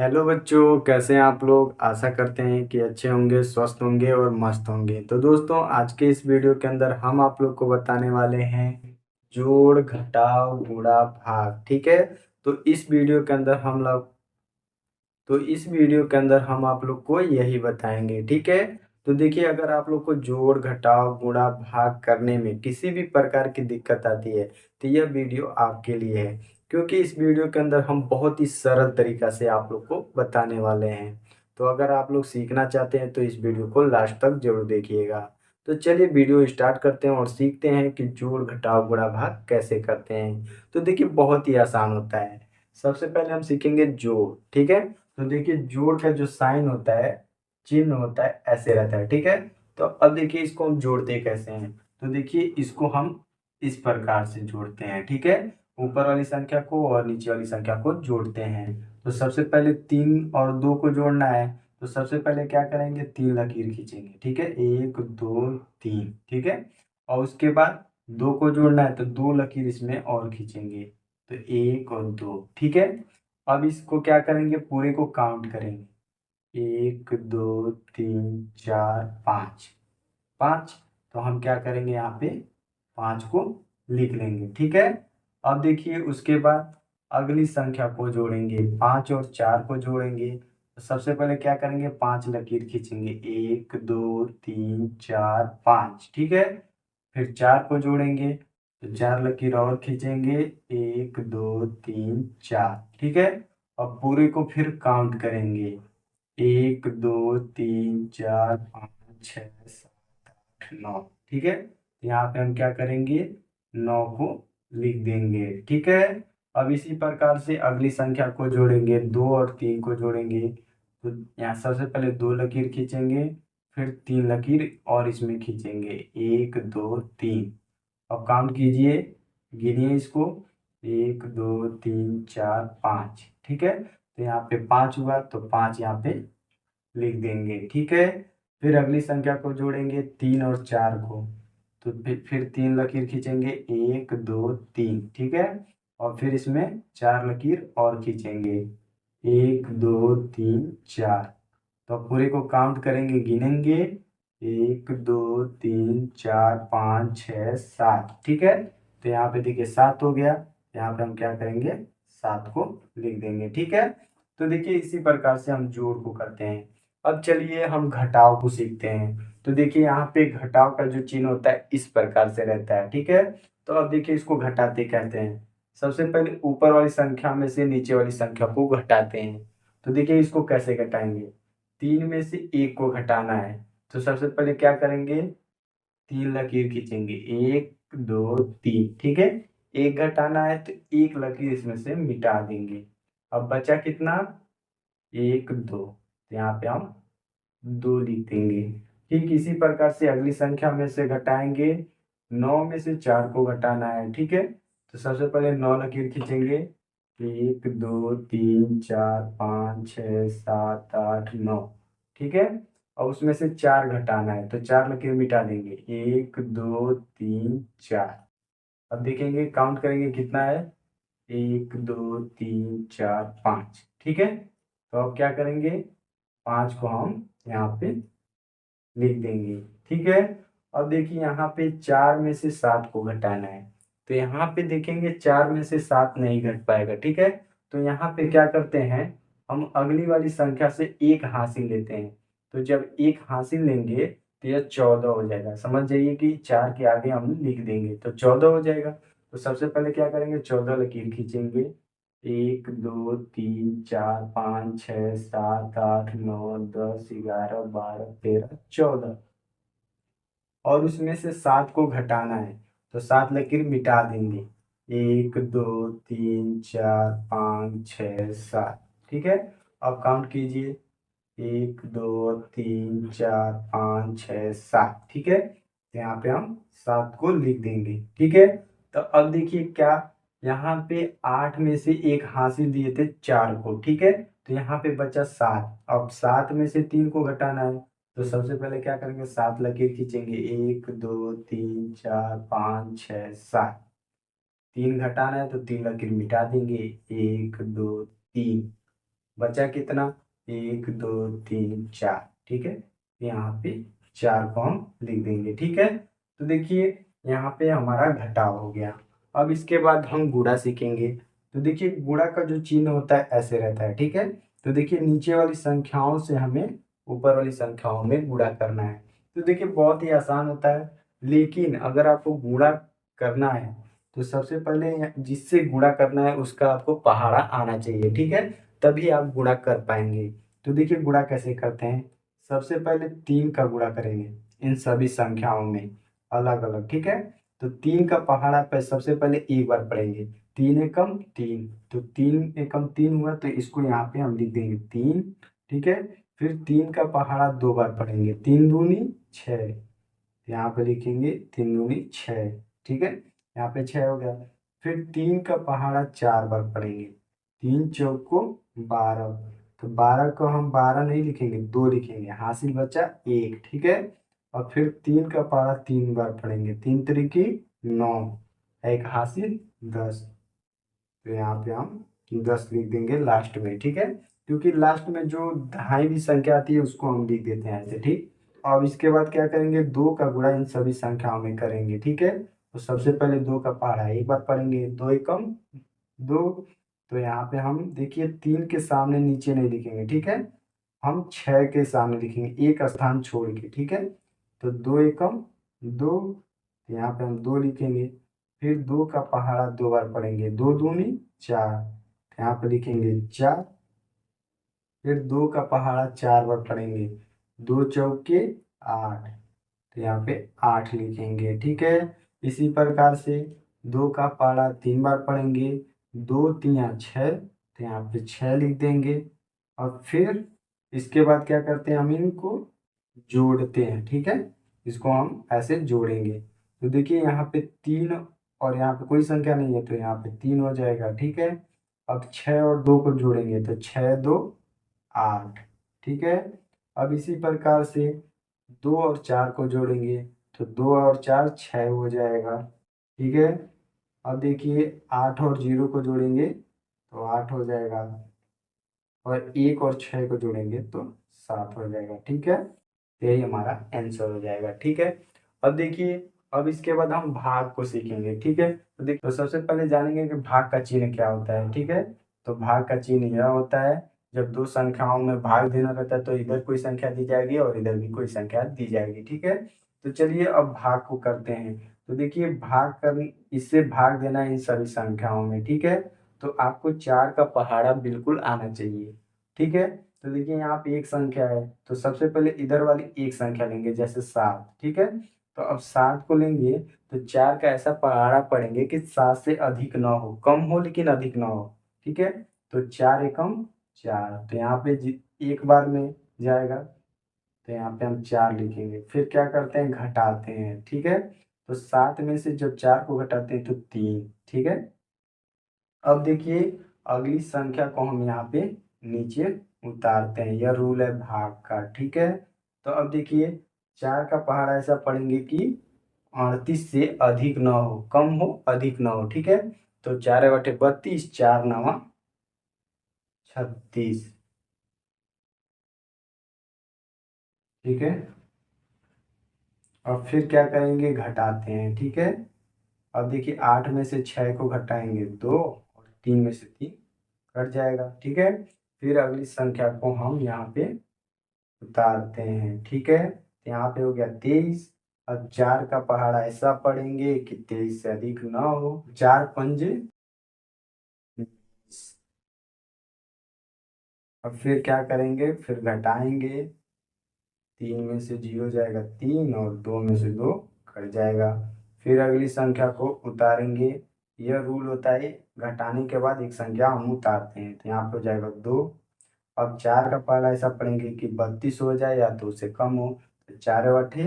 Hello बच्चों, कैसे हैं आप लोग। आशा करते हैं कि अच्छे होंगे, स्वस्थ होंगे और मस्त होंगे। तो दोस्तों, आज के इस वीडियो के अंदर हम आप लोग को बताने वाले हैं जोड़ घटाव गुणा भाग। ठीक है। तो इस वीडियो के अंदर हम लोग तो इस वीडियो के अंदर हम आप लोग को यही बताएंगे। ठीक है। तो देखिए, अगर आप लोग को जोड़ घटाव गुणा भाग करने में किसी भी प्रकार की दिक्कत आती है तो यह वीडियो आपके लिए है, क्योंकि इस वीडियो के अंदर हम बहुत ही सरल तरीका से आप लोग को बताने वाले हैं। तो अगर आप लोग सीखना चाहते हैं तो इस वीडियो को लास्ट तक जरूर देखिएगा। तो चलिए वीडियो स्टार्ट करते हैं और सीखते हैं कि जोड़ घटाव गुणा भाग कैसे करते हैं। तो देखिए, बहुत ही आसान होता है। सबसे पहले हम सीखेंगे जोड़। ठीक है। तो देखिए, जोड़ का जो साइन होता है, चिन्ह होता है, ऐसे रहता है। ठीक है। तो अब देखिए, इसको हम जोड़ते कैसे हैं। तो देखिए, इसको हम इस प्रकार से जोड़ते हैं। ठीक है। ऊपर वाली संख्या को और नीचे वाली संख्या को जोड़ते हैं। तो सबसे पहले 3 और 2 को जोड़ना है। तो सबसे पहले क्या करेंगे, 3 लकीर खींचेंगे। ठीक है, 1 2 3। ठीक है। और उसके बाद 2 को जोड़ना है तो 2 लकीर इसमें और खींचेंगे। तो 1 और 2। ठीक है। अब इसको क्या करेंगे, पूरे को काउंट करेंगे। 1 2 3 4 5। 5। तो हम क्या करेंगे, यहाँ पे 5 को लिख लेंगे। ठीक है। अब देखिए, उसके बाद अगली संख्या को जोड़ेंगे, 5 और 4 को जोड़ेंगे। तो सबसे पहले क्या करेंगे, 5 लकीर खींचेंगे। 1 2 3 4 5। ठीक है। फिर 4 को जोड़ेंगे तो 4 लकीर और खींचेंगे। 1 2 3 4। ठीक है। अब पूरे को फिर काउंट करेंगे। 1 2 3 4 5 6 7 8 9। ठीक है। तो यहाँ पे हम क्या करेंगे, 9 को लिख देंगे। ठीक है। अब इसी प्रकार से अगली संख्या को जोड़ेंगे, 2 और 3 को जोड़ेंगे। तो यहाँ सबसे पहले 2 लकीर खींचेंगे, फिर 3 लकीर और इसमें खींचेंगे। 1 2 3। अब काउंट कीजिए, गिनिए इसको। 1 2 3 4 5। ठीक है। तो यहाँ पे 5 हुआ तो 5 यहाँ पे लिख देंगे। ठीक है। फिर अगली संख्या को जोड़ेंगे, 3 और 4 को। तो फिर 3 लकीर खींचेंगे। 1 2 3। ठीक है। और फिर इसमें 4 लकीर और खींचेंगे। 1 2 3 4। तो अब पूरे को काउंट करेंगे, गिनेंगे। 1 2 3 4 5 6 7। ठीक है। तो यहाँ पे देखिए 7 हो गया। यहाँ पे हम क्या करेंगे, 7 को लिख देंगे। ठीक है। तो देखिए, इसी प्रकार से हम जोड़ को करते हैं। अब चलिए हम घटाव को सीखते हैं। तो देखिए, यहाँ पे घटाव का जो चिन्ह होता है इस प्रकार से रहता है। ठीक है। तो अब देखिए, इसको घटाते कहते हैं। सबसे पहले ऊपर वाली संख्या में से नीचे वाली संख्या को घटाते हैं। तो देखिए, इसको कैसे घटाएंगे, 3 में से 1 को घटाना है। तो सबसे पहले क्या करेंगे, 3 लकीर खींचेंगे। 1 2 3। ठीक है। एक घटाना है तो 1 लकीर इसमें से मिटा देंगे। अब बचा कितना, 1 2। तो यहाँ पे हम 2 लिख देंगे। ठीक इसी प्रकार से अगली संख्या में से घटाएंगे। 9 में से 4 को घटाना है। ठीक है। तो सबसे पहले 9 लकीर खींचेंगे। 1 2 3 4 5 6 7 8 9। ठीक है। और उसमें से 4 घटाना है तो 4 लकीर मिटा देंगे। 1 2 3 4। अब देखेंगे, काउंट करेंगे कितना है, 1 2 3 4 5। ठीक है। तो अब क्या करेंगे, 5 को हम यहाँ पे लिख देंगे। ठीक है। अब देखिए, यहाँ पे 4 में से 7 को घटाना है। तो यहाँ पे देखेंगे 4 में से 7 नहीं घट पाएगा। ठीक है। तो यहाँ पे क्या करते हैं, हम अगली वाली संख्या से 1 हासिल लेते हैं। तो जब 1 हासिल लेंगे तो यह 14 हो जाएगा। समझ जाइए कि 4 के आगे हम लिख देंगे तो 14 हो जाएगा। तो सबसे पहले क्या करेंगे, 14 लकीर खींचेंगे। 1 2 3 4 5 6 7 8 9 10 11 12 13 14। और उसमें से 7 को घटाना है तो 7 लकीर मिटा देंगे। 1 2 3 4 5 6 7। ठीक है। अब काउंट कीजिए, 1 2 3 4 5 6 7। ठीक है। तो यहाँ पे हम 7 को लिख देंगे। ठीक है। तो अब देखिए, क्या यहाँ पे 8 में से 1 हासिल दिए थे 4 को। ठीक है। तो यहाँ पे बचा 7। अब 7 में से 3 को घटाना है। तो सबसे पहले क्या करेंगे, 7 लकीर खींचेंगे। 1 2 3 4 5 6 7। 3 घटाना है तो 3 लकीर मिटा देंगे। 1 2 3। बचा कितना, 1 2 3 4, ठीक है। यहाँ पे 4 को हम लिख देंगे, ठीक है। तो देखिए यहाँ पे हमारा घटाव हो गया। अब इसके बाद हम गुणा सीखेंगे। तो देखिए गुणा का जो चिन्ह होता है ऐसे रहता है, ठीक है। तो देखिए नीचे वाली संख्याओं से हमें ऊपर वाली संख्याओं में गुणा करना है। तो देखिए बहुत ही आसान होता है, लेकिन अगर आपको गुणा करना है तो सबसे पहले जिससे गुणा करना है उसका आपको पहाड़ा आना चाहिए, ठीक है। तभी आप गुणा कर पाएंगे। तो देखिए गुणा कैसे करते हैं। सबसे पहले 3 का गुणा करेंगे इन सभी संख्याओं में अलग अलग, ठीक है। तो 3 का पहाड़ा पे सबसे पहले एक बार पढ़ेंगे, 3 एकम 3, तो 3 एकम 3 हुआ, तो इसको यहाँ पे हम लिख देंगे 3, ठीक है। फिर 3 का पहाड़ा 2 बार पढ़ेंगे, 3 दूनी 6, यहाँ पे लिखेंगे 3 दूनी 6, ठीक है। यहाँ पे 6 हो गया। फिर 3 का पहाड़ा 4 बार पढ़ेंगे, 3 चौको 12, तो 12 को हम 12 नहीं लिखेंगे, 2 लिखेंगे, हासिल बचा 1, ठीक है। और फिर 3 का पहाड़ा 3 बार पढ़ेंगे, 3 त्रिकी 9, एक हासिल 10, तो यहाँ पे हम 10 लिख देंगे लास्ट में, ठीक है। क्योंकि लास्ट में जो दहाई भी संख्या आती है उसको हम लिख देते हैं ऐसे, ठीक। अब इसके बाद क्या करेंगे, 2 का गुणा इन सभी संख्याओं में करेंगे, ठीक है। तो सबसे पहले 2 का पहाड़ा एक बार पढ़ेंगे, 2 एकम 2, तो यहाँ पे हम देखिए 3 के सामने नीचे नहीं लिखेंगे, ठीक है। हम 6 के सामने लिखेंगे एक स्थान छोड़ के, ठीक है। तो 2 एकम 2, यहाँ पे हम 2 लिखेंगे। फिर 2 का पहाड़ा 2 बार पढ़ेंगे, 2 दूनी 4, यहाँ पे लिखेंगे 4। फिर 2 का पहाड़ा 4 बार पढ़ेंगे, 2 चौके 8, तो यहाँ पे 8 लिखेंगे, ठीक है। इसी प्रकार से 2 का पहाड़ा 3 बार पढ़ेंगे, 2 तिया 6, तो यहाँ पे 6 लिख देंगे। और फिर इसके बाद क्या करते हैं, हम इनको जोड़ते हैं, ठीक है। इसको हम ऐसे जोड़ेंगे। तो देखिए यहाँ पे 3 और यहाँ पे कोई संख्या नहीं है, तो यहाँ पे 3 हो जाएगा, ठीक है। अब 6 और 2 को जोड़ेंगे, तो 6 2 8, ठीक है। अब इसी प्रकार से 2 और 4 को जोड़ेंगे, तो 2 और 4 6 हो जाएगा, ठीक है। अब देखिए 8 और 0 को जोड़ेंगे तो 8 हो जाएगा, और 1 और 6 को जोड़ेंगे तो 7 हो जाएगा, ठीक है। यही हमारा आंसर हो जाएगा, ठीक है। अब देखिए अब इसके बाद हम भाग को सीखेंगे, ठीक है। तो देखिए तो सबसे पहले जानेंगे कि भाग का चिन्ह क्या होता है, ठीक है। तो भाग का चिन्ह यह होता है, जब दो संख्याओं में भाग देना रहता है तो इधर कोई संख्या दी जाएगी और इधर भी कोई संख्या दी जाएगी, ठीक है। तो चलिए अब भाग को करते हैं। तो देखिए भाग कर इससे भाग देना है इन सभी संख्याओं में, ठीक है। तो आपको 4 का पहाड़ा बिल्कुल आना चाहिए, ठीक है। तो देखिए यहाँ पे एक संख्या है, तो सबसे पहले इधर वाली एक संख्या लेंगे, जैसे 7, ठीक है। तो अब 7 को लेंगे तो 4 का ऐसा पहाड़ा पढ़ेंगे कि 7 से अधिक ना हो, कम हो लेकिन अधिक ना हो, ठीक है। तो 4 एकम 4, तो यहाँ पे एक बार में जाएगा, तो यहाँ पे हम 4 लिखेंगे। फिर क्या करते हैं, घटाते हैं, ठीक है। तो 7 में से जब 4 को घटाते हैं तो 3, ठीक है। अब देखिए अगली संख्या को हम यहाँ पे नीचे उतारते हैं, यह रूल है भाग का, ठीक है। तो अब देखिए 4 का पहाड़ा ऐसा पढ़ेंगे कि 38 से अधिक ना हो, कम हो अधिक ना हो, ठीक है। तो 4 बटे 32, 4 नवा 36, ठीक है। और फिर क्या करेंगे, घटाते हैं, ठीक है। अब देखिए 8 में से 6 को घटाएंगे 2, और 3 में से 3 कट जाएगा, ठीक है। फिर अगली संख्या को हम यहाँ पे उतारते हैं, ठीक है। यहाँ पे हो गया 23। अब 4 का पहाड़ा ऐसा पढ़ेंगे कि 23 से अधिक ना हो, 4 पंजे 20। अब फिर क्या करेंगे, फिर घटाएंगे, 3 में से 0 जाएगा 3, और 2 में से 2 कट जाएगा। फिर अगली संख्या को उतारेंगे, यह रूल होता है, घटाने के बाद एक संख्या हम उतारते हैं, तो यहाँ पे हो जाएगा 2। अब 4 का पहला ऐसा पढ़ेंगे कि 32 हो जाए या तो उससे कम हो, तो 4 बटे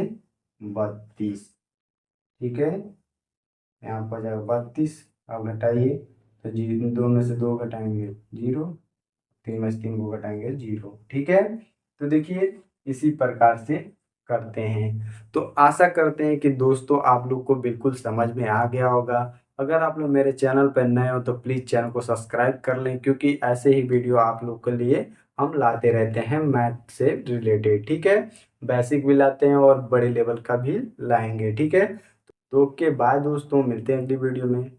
32, ठीक है। यहाँ पर हो जाएगा 32। अब घटाइए, तो 2 में से 2 घटाएंगे 0, 3 में से 3 को घटाएंगे 0, ठीक है। तो देखिए इसी प्रकार से करते हैं। तो आशा करते हैं कि दोस्तों आप लोग को बिल्कुल समझ में आ गया होगा। अगर आप लोग मेरे चैनल पर नए हो तो प्लीज़ चैनल को सब्सक्राइब कर लें, क्योंकि ऐसे ही वीडियो आप लोग के लिए हम लाते रहते हैं मैथ से रिलेटेड। ठीक है, बेसिक भी लाते हैं और बड़े लेवल का भी लाएंगे। ठीक है, तो ओके बाय दोस्तों, मिलते हैं अगली वीडियो में।